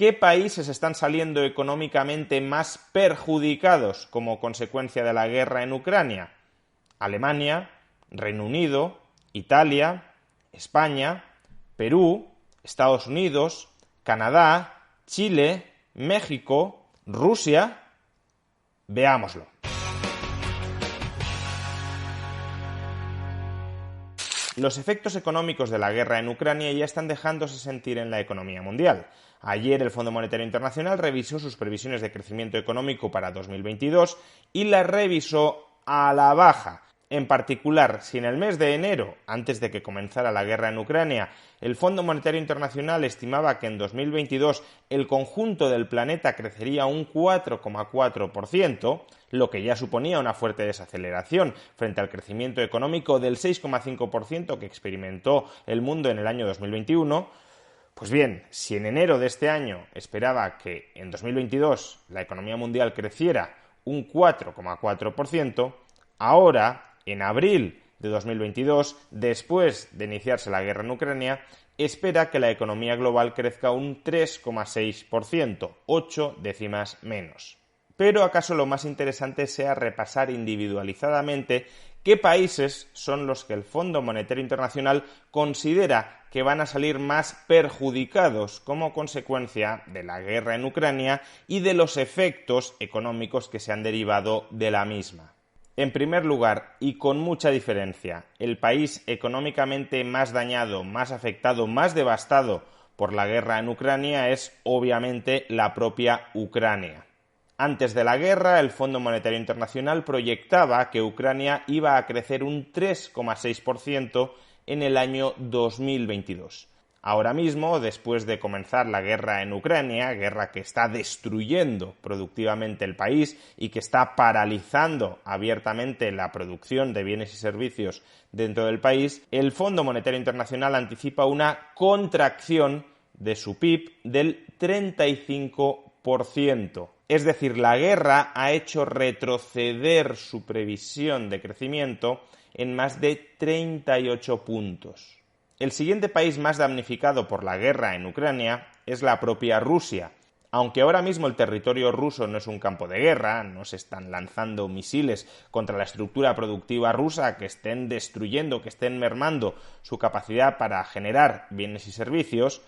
¿Qué países están saliendo económicamente más perjudicados como consecuencia de la guerra en Ucrania? Alemania, Reino Unido, Italia, España, Perú, Estados Unidos, Canadá, Chile, México, Rusia. Veámoslo. Los efectos económicos de la guerra en Ucrania ya están dejándose sentir en la economía mundial. Ayer el Fondo Monetario Internacional revisó sus previsiones de crecimiento económico para 2022 y las revisó a la baja. En particular, si en el mes de enero, antes de que comenzara la guerra en Ucrania, el Fondo Monetario Internacional estimaba que en 2022 el conjunto del planeta crecería un 4,4%, lo que ya suponía una fuerte desaceleración frente al crecimiento económico del 6,5% que experimentó el mundo en el año 2021, pues bien, si en enero de este año esperaba que en 2022 la economía mundial creciera un 4,4%, ahora, en abril de 2022, después de iniciarse la guerra en Ucrania, espera que la economía global crezca un 3,6%, 8 décimas menos. Pero ¿acaso lo más interesante sea repasar individualizadamente qué países son los que el Fondo Monetario Internacional considera que van a salir más perjudicados como consecuencia de la guerra en Ucrania y de los efectos económicos que se han derivado de la misma? En primer lugar, y con mucha diferencia, el país económicamente más dañado, más afectado, más devastado por la guerra en Ucrania es, obviamente, la propia Ucrania. Antes de la guerra, el Fondo Monetario Internacional proyectaba que Ucrania iba a crecer un 3,6% en el año 2022. Ahora mismo, después de comenzar la guerra en Ucrania, guerra que está destruyendo productivamente el país y que está paralizando abiertamente la producción de bienes y servicios dentro del país, el Fondo Monetario Internacional anticipa una contracción de su PIB del 35%. Es decir, la guerra ha hecho retroceder su previsión de crecimiento en más de 38 puntos. El siguiente país más damnificado por la guerra en Ucrania es la propia Rusia. Aunque ahora mismo el territorio ruso no es un campo de guerra, no se están lanzando misiles contra la estructura productiva rusa que estén destruyendo, que estén mermando su capacidad para generar bienes y servicios,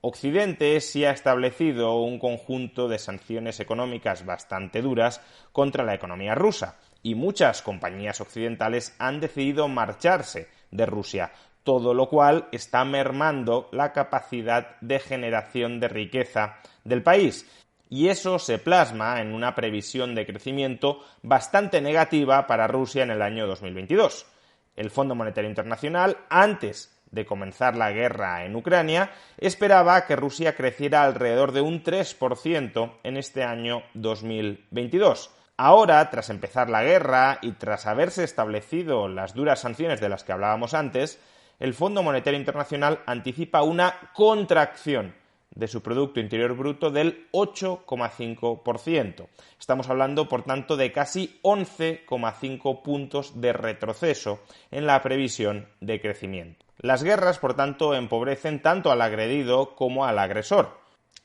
Occidente sí ha establecido un conjunto de sanciones económicas bastante duras contra la economía rusa y muchas compañías occidentales han decidido marcharse de Rusia, todo lo cual está mermando la capacidad de generación de riqueza del país. Y eso se plasma en una previsión de crecimiento bastante negativa para Rusia en el año 2022. El Fondo Monetario Internacional, antes de comenzar la guerra en Ucrania, esperaba que Rusia creciera alrededor de un 3% en este año 2022. Ahora, tras empezar la guerra y tras haberse establecido las duras sanciones de las que hablábamos antes, el Fondo Monetario Internacional anticipa una contracción de su Producto Interior Bruto del 8,5%. Estamos hablando, por tanto, de casi 11,5 puntos de retroceso en la previsión de crecimiento. Las guerras, por tanto, empobrecen tanto al agredido como al agresor.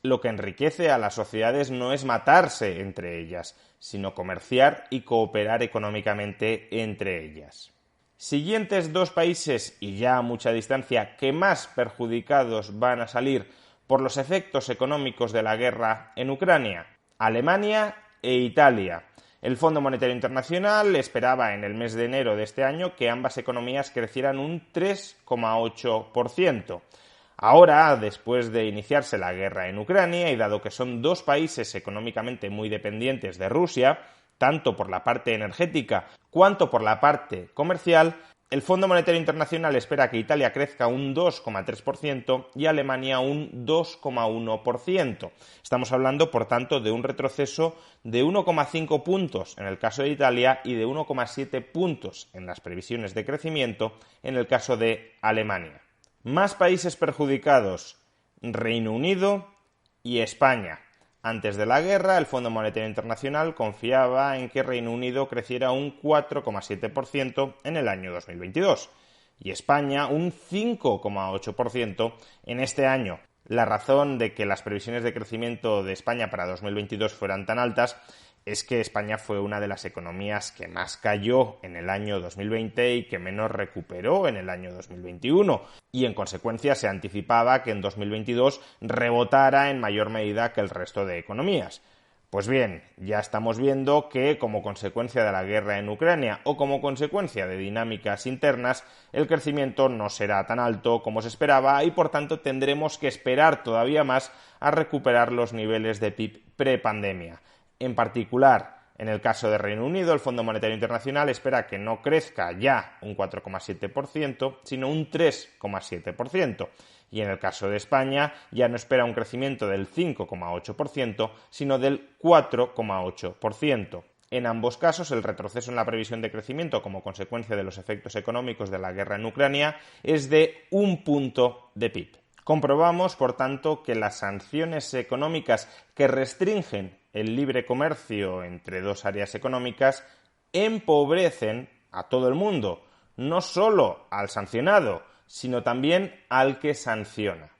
Lo que enriquece a las sociedades no es matarse entre ellas, sino comerciar y cooperar económicamente entre ellas. Siguientes dos países, y ya a mucha distancia, que más perjudicados van a salir por los efectos económicos de la guerra en Ucrania: Alemania e Italia. El Fondo Monetario Internacional esperaba en el mes de enero de este año que ambas economías crecieran un 3,8%. Ahora, después de iniciarse la guerra en Ucrania y dado que son dos países económicamente muy dependientes de Rusia, tanto por la parte energética cuanto por la parte comercial, el Fondo Monetario Internacional espera que Italia crezca un 2,3% y Alemania un 2,1%. Estamos hablando, por tanto, de un retroceso de 1,5 puntos en el caso de Italia y de 1,7 puntos en las previsiones de crecimiento en el caso de Alemania. Más países perjudicados: Reino Unido y España. Antes de la guerra, el Fondo Monetario Internacional confiaba en que Reino Unido creciera un 4,7% en el año 2022 y España un 5,8% en este año. La razón de que las previsiones de crecimiento de España para 2022 fueran tan altas es que España fue una de las economías que más cayó en el año 2020 y que menos recuperó en el año 2021, y en consecuencia se anticipaba que en 2022 rebotara en mayor medida que el resto de economías. Pues bien, ya estamos viendo que como consecuencia de la guerra en Ucrania o como consecuencia de dinámicas internas, el crecimiento no será tan alto como se esperaba y por tanto tendremos que esperar todavía más a recuperar los niveles de PIB prepandemia. En particular, en el caso de Reino Unido, el Fondo Monetario Internacional espera que no crezca ya un 4,7%, sino un 3,7%. Y en el caso de España, ya no espera un crecimiento del 5,8%, sino del 4,8%. En ambos casos, el retroceso en la previsión de crecimiento como consecuencia de los efectos económicos de la guerra en Ucrania es de 1 punto de PIB. Comprobamos, por tanto, que las sanciones económicas que restringen el libre comercio entre dos áreas económicas empobrecen a todo el mundo, no solo al sancionado, sino también al que sanciona.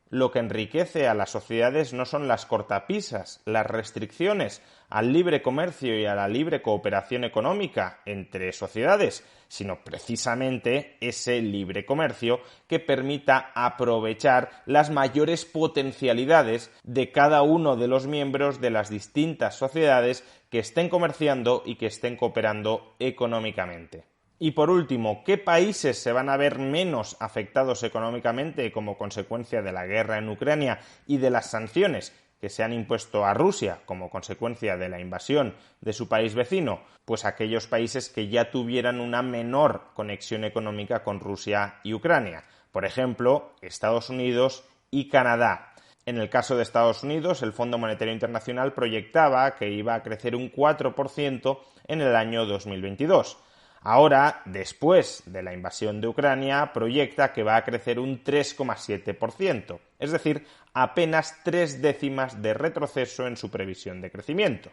Lo que enriquece a las sociedades no son las cortapisas, las restricciones al libre comercio y a la libre cooperación económica entre sociedades, sino precisamente ese libre comercio que permita aprovechar las mayores potencialidades de cada uno de los miembros de las distintas sociedades que estén comerciando y que estén cooperando económicamente. Y por último, ¿qué países se van a ver menos afectados económicamente como consecuencia de la guerra en Ucrania y de las sanciones que se han impuesto a Rusia como consecuencia de la invasión de su país vecino? Pues aquellos países que ya tuvieran una menor conexión económica con Rusia y Ucrania. Por ejemplo, Estados Unidos y Canadá. En el caso de Estados Unidos, el Fondo Monetario Internacional proyectaba que iba a crecer un 4% en el año 2022. Ahora, después de la invasión de Ucrania, proyecta que va a crecer un 3,7%, es decir, apenas 3 décimas de retroceso en su previsión de crecimiento.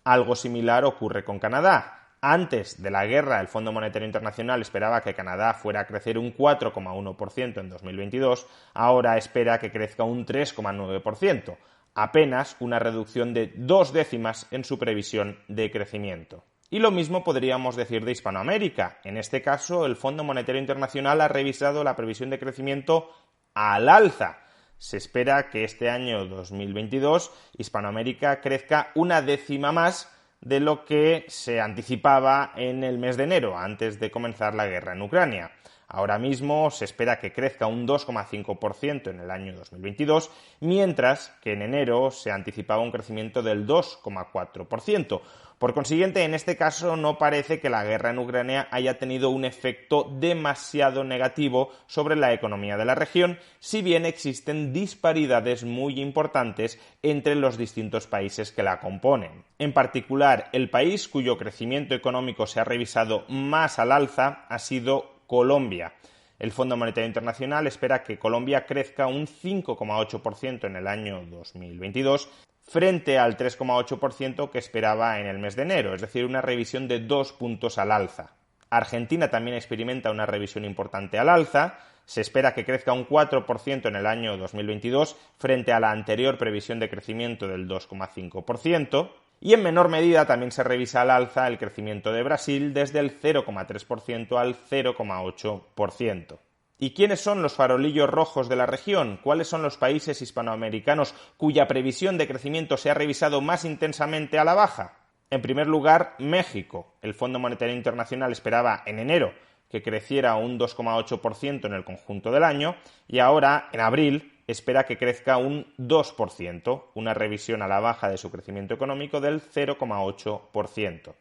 Algo similar ocurre con Canadá. Antes de la guerra, el Fondo Monetario Internacional esperaba que Canadá fuera a crecer un 4,1% en 2022, ahora espera que crezca un 3,9%, apenas una reducción de 2 décimas en su previsión de crecimiento. Y lo mismo podríamos decir de Hispanoamérica. En este caso, el Fondo Monetario Internacional ha revisado la previsión de crecimiento al alza. Se espera que este año 2022 Hispanoamérica crezca una décima más de lo que se anticipaba en el mes de enero, antes de comenzar la guerra en Ucrania. Ahora mismo se espera que crezca un 2,5% en el año 2022, mientras que en enero se anticipaba un crecimiento del 2,4%. Por consiguiente, en este caso no parece que la guerra en Ucrania haya tenido un efecto demasiado negativo sobre la economía de la región, si bien existen disparidades muy importantes entre los distintos países que la componen. En particular, el país cuyo crecimiento económico se ha revisado más al alza ha sido Colombia. El Fondo Monetario Internacional espera que Colombia crezca un 5,8% en el año 2022, frente al 3,8% que esperaba en el mes de enero, es decir, una revisión de 2 puntos al alza. Argentina también experimenta una revisión importante al alza, se espera que crezca un 4% en el año 2022, frente a la anterior previsión de crecimiento del 2,5%, y en menor medida también se revisa al alza el crecimiento de Brasil desde el 0,3% al 0,8%. ¿Y quiénes son los farolillos rojos de la región? ¿Cuáles son los países hispanoamericanos cuya previsión de crecimiento se ha revisado más intensamente a la baja? En primer lugar, México. El Fondo Monetario Internacional esperaba en enero que creciera un 2,8% en el conjunto del año y ahora, en abril, espera que crezca un 2%, una revisión a la baja de su crecimiento económico del 0,8%.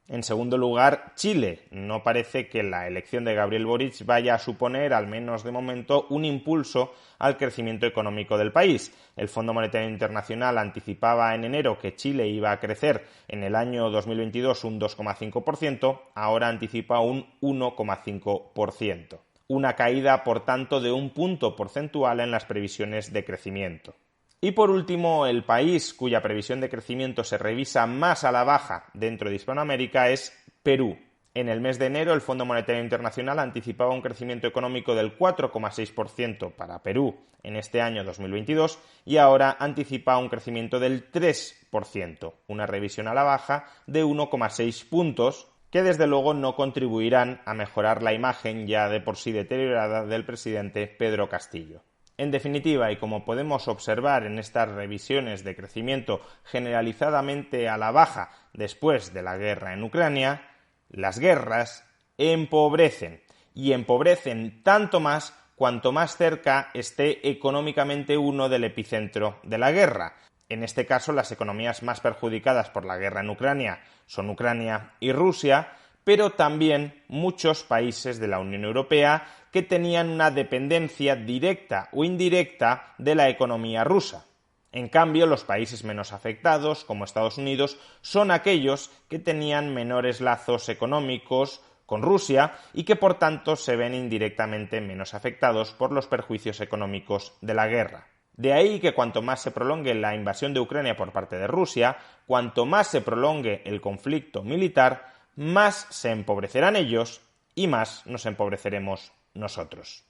En segundo lugar, Chile. No parece que la elección de Gabriel Boric vaya a suponer, al menos de momento, un impulso al crecimiento económico del país. El Fondo Monetario Internacional anticipaba en enero que Chile iba a crecer en el año 2022 un 2,5%, ahora anticipa un 1,5%. Una caída, por tanto, de 1 punto porcentual en las previsiones de crecimiento. Y por último, el país cuya previsión de crecimiento se revisa más a la baja dentro de Hispanoamérica es Perú. En el mes de enero, el Fondo Monetario Internacional anticipaba un crecimiento económico del 4,6% para Perú en este año 2022 y ahora anticipa un crecimiento del 3%, una revisión a la baja de 1,6 puntos que desde luego no contribuirán a mejorar la imagen ya de por sí deteriorada del presidente Pedro Castillo. En definitiva, y como podemos observar en estas revisiones de crecimiento generalizadamente a la baja después de la guerra en Ucrania, las guerras empobrecen, y empobrecen tanto más cuanto más cerca esté económicamente uno del epicentro de la guerra. En este caso, las economías más perjudicadas por la guerra en Ucrania son Ucrania y Rusia, pero también muchos países de la Unión Europea que tenían una dependencia directa o indirecta de la economía rusa. En cambio, los países menos afectados, como Estados Unidos, son aquellos que tenían menores lazos económicos con Rusia y que por tanto se ven indirectamente menos afectados por los perjuicios económicos de la guerra. De ahí que cuanto más se prolongue la invasión de Ucrania por parte de Rusia, cuanto más se prolongue el conflicto militar, más se empobrecerán ellos y más nos empobreceremos nosotros.